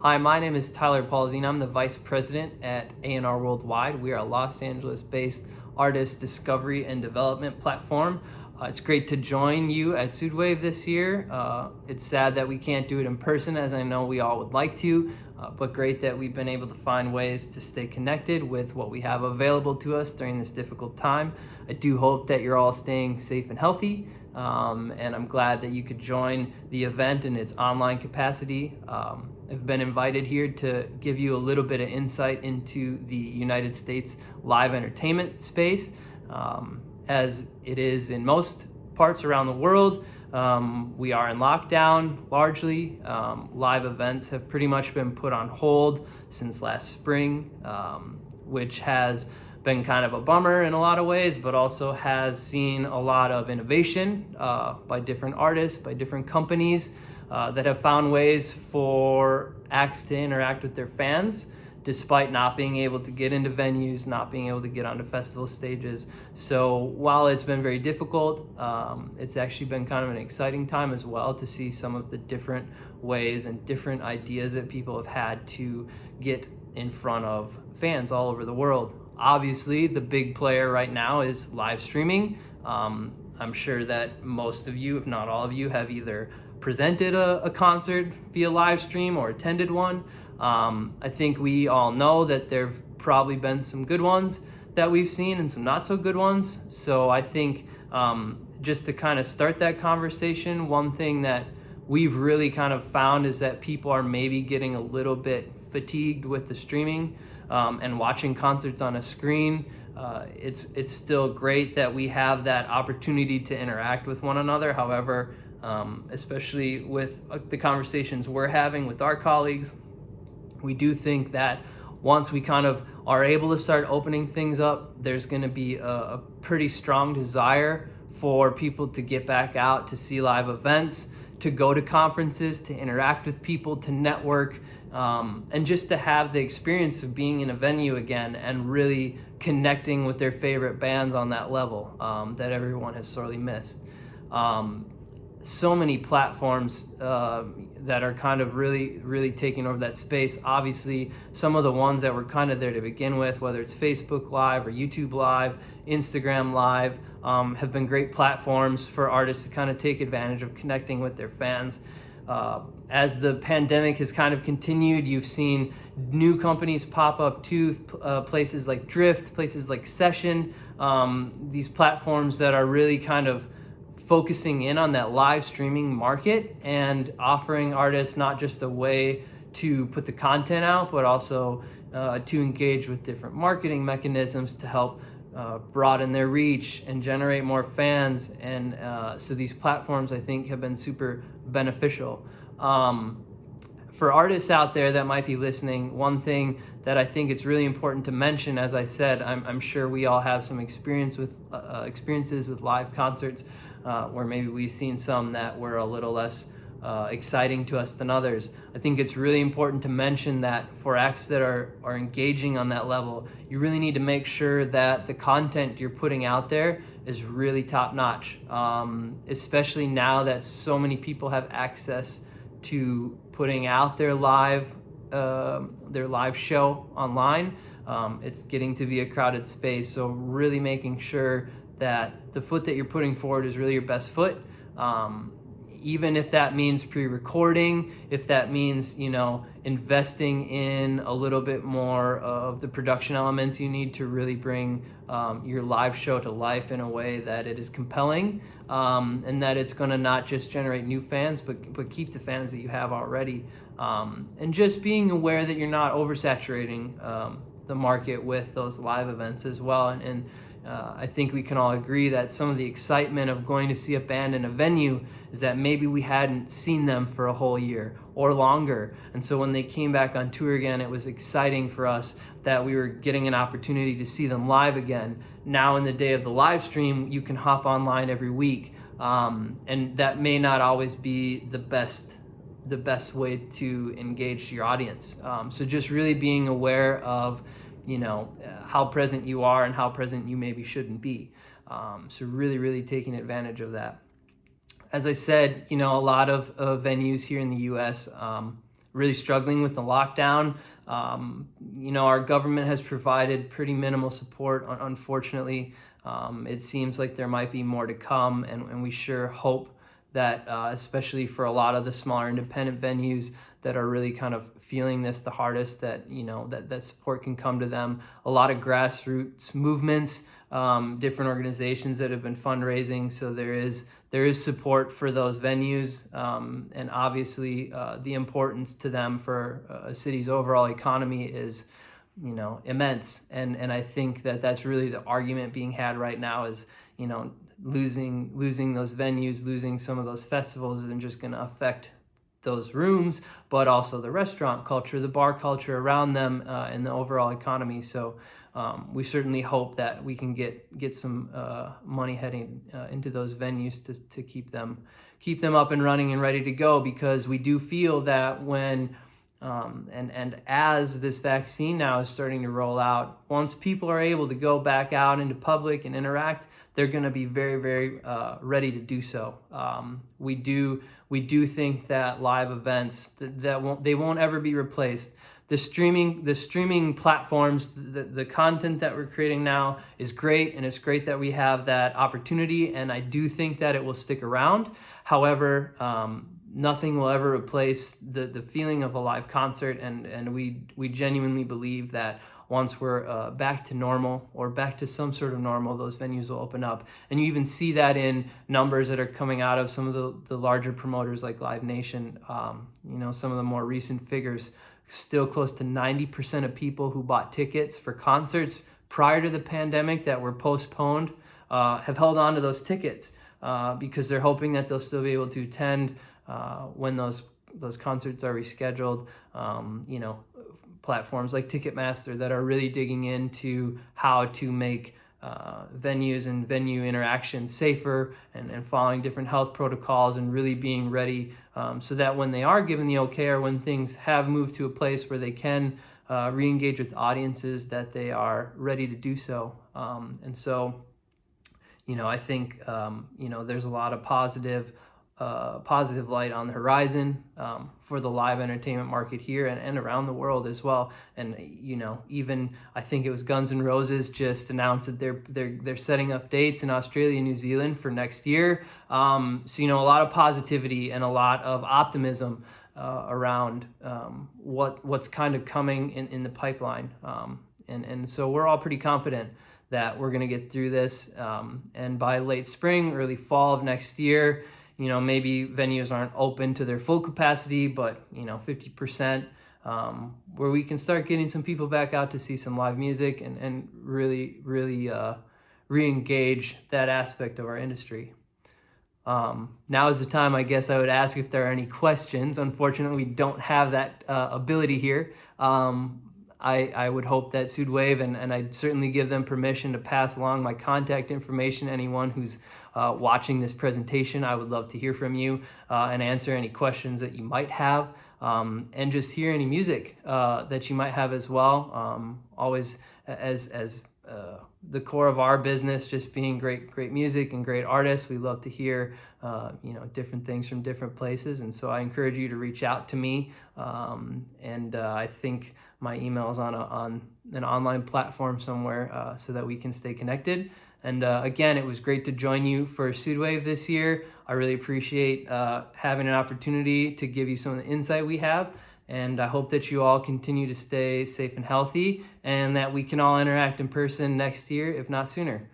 Hi, my name is Tyler Polzin. I'm the Vice President at A&R Worldwide. We are a Los Angeles-based artist discovery and development platform. It's great to join you at Sudwave this year. It's sad that we can't do it in person, as I know we all would like to, but great that we've been able to find ways to stay connected with what we have available to us during this difficult time. I do hope that you're all staying safe and healthy, and I'm glad that you could join the event in its online capacity. I've been invited here to give you a little bit of insight into the United States live entertainment space. As it is in most parts around the world, we are in lockdown largely. Live events have pretty much been put on hold since last spring, which has been kind of a bummer in a lot of ways, but also has seen a lot of innovation by different artists, by different companies that have found ways for acts to interact with their fans, despite not being able to get into venues, not being able to get onto festival stages. So while it's been very difficult, it's actually been kind of an exciting time as well to see some of the different ways and different ideas that people have had to get in front of fans all over the world. Obviously, the big player right now is live streaming. I'm sure that most of you, if not all of you, have either presented a concert via live stream or attended one. I think we all know that there have probably been some good ones that we've seen and some not so good ones. So I think just to kind of start that conversation, one thing that we've really kind of found is that people are maybe getting a little bit fatigued with the streaming and watching concerts on a screen. It's still great that we have that opportunity to interact with one another. However, especially with the conversations we're having with our colleagues, we do think that once we kind of are able to start opening things up, there's going to be a pretty strong desire for people to get back out, to see live events, to go to conferences, to interact with people, to network, and just to have the experience of being in a venue again and really connecting with their favorite bands on that level that everyone has sorely missed. So many platforms that are kind of really taking over that space. Obviously, some of the ones that were kind of there to begin with, whether it's Facebook Live or YouTube Live, Instagram Live, have been great platforms for artists to kind of take advantage of connecting with their fans. As the pandemic has kind of continued, you've seen new companies pop up too, places like Drift, places like Session, these platforms that are really kind of focusing in on that live streaming market and offering artists not just a way to put the content out, but also to engage with different marketing mechanisms to help broaden their reach and generate more fans. And so these platforms, I think, have been super beneficial. For artists out there that might be listening, one thing that I think it's really important to mention, as I said, I'm sure we all have some experiences with live concerts where maybe we've seen some that were a little less exciting to us than others. I think it's really important to mention that for acts that are engaging on that level, you really need to make sure that the content you're putting out there is really top notch, especially now that so many people have access to putting out their live show online. It's getting to be a crowded space, so really making sure that the foot that you're putting forward is really your best foot. Even if that means pre-recording, if that means, investing in a little bit more of the production elements you need to really bring your live show to life in a way that it is compelling, and that it's going to not just generate new fans, but keep the fans that you have already. And just being aware that you're not oversaturating the market with those live events as well. And I think we can all agree that some of the excitement of going to see a band in a venue is that maybe we hadn't seen them for a whole year or longer. And so when they came back on tour again, it was exciting for us that we were getting an opportunity to see them live again. Now in the day of the live stream, you can hop online every week. And that may not always be the best way to engage your audience. So just really being aware of how present you are and how present you maybe shouldn't be. So really taking advantage of that. As I said, a lot of venues here in the US really struggling with the lockdown. Our government has provided pretty minimal support. Unfortunately, it seems like there might be more to come, and we sure hope that, especially for a lot of the smaller independent venues that are really kind of feeling this the hardest, that that support can come to them. A lot of grassroots movements, different organizations that have been fundraising, so there is support for those venues, and obviously the importance to them for a city's overall economy is immense, and I think that's really the argument being had right now is losing those venues, losing some of those festivals isn't just going to affect those rooms, but also the restaurant culture, the bar culture around them, and the overall economy. So we certainly hope that we can get some money heading into those venues to keep them up and running and ready to go, because we do feel that when and as this vaccine now is starting to roll out, once people are able to go back out into public and interact, they're going to be very, very ready to do so. We do think that live events they won't ever be replaced. The streaming platforms, the content that we're creating now is great, and it's great that we have that opportunity, and I do think that it will stick around. However, nothing will ever replace the feeling of a live concert, and we genuinely believe that once we're back to normal, or back to some sort of normal, those venues will open up. And you even see that in numbers that are coming out of some of the larger promoters like Live Nation. Some of the more recent figures, still close to 90% of people who bought tickets for concerts prior to the pandemic that were postponed have held on to those tickets because they're hoping that they'll still be able to attend when those concerts are rescheduled. Platforms like Ticketmaster that are really digging into how to make venues and venue interactions safer, and following different health protocols, and really being ready so that when they are given the okay, or when things have moved to a place where they can re-engage with audiences, that they are ready to do so. And so, I think, there's a lot of positive light on the horizon for the live entertainment market here and around the world as well. And even I think it was Guns N' Roses just announced that they're setting up dates in Australia and New Zealand for next year. So a lot of positivity and a lot of optimism around what's kind of coming in the pipeline. And so we're all pretty confident that we're going to get through this, and by late spring, early fall of next year, maybe venues aren't open to their full capacity, but 50%, where we can start getting some people back out to see some live music and really re-engage that aspect of our industry. Now is the time, I guess, I would ask if there are any questions. Unfortunately, we don't have that ability here. I would hope that Sudwave, and I'd certainly give them permission to pass along my contact information. Anyone who's watching this presentation, I would love to hear from you and answer any questions that you might have, and just hear any music that you might have as well. Always as the core of our business, just being great music and great artists, we love to hear different things from different places, and so I encourage you to reach out to me. And I think my email is on an online platform somewhere, so that we can stay connected. And again, it was great to join you for Sudwave this year. I really appreciate having an opportunity to give you some of the insight we have. And I hope that you all continue to stay safe and healthy, and that we can all interact in person next year, if not sooner.